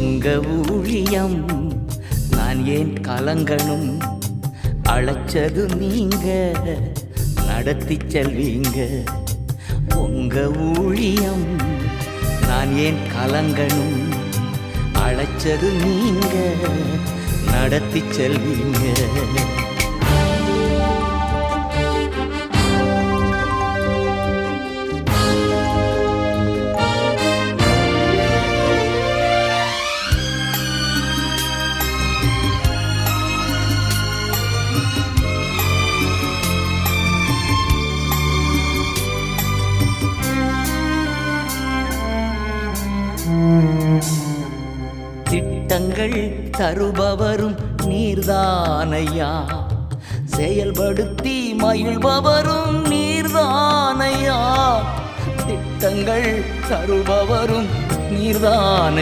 உங்க ஊழியம் நான் ஏன் கலங்கணும்? அழைச்சது நீங்க, நடத்தி செல்வீங்க. உங்க ஊழியம் நான் ஏன் கலங்கணும்? அழைச்சது நீங்க, நடத்தி செல்வீங்க. திட்டங்கள் தருபவரும் நீர்தானையா, செயல்படுத்தி மகிழ்பவரும் நீர்தானையா. திட்டங்கள் தருபவரும் நீர்தானையா,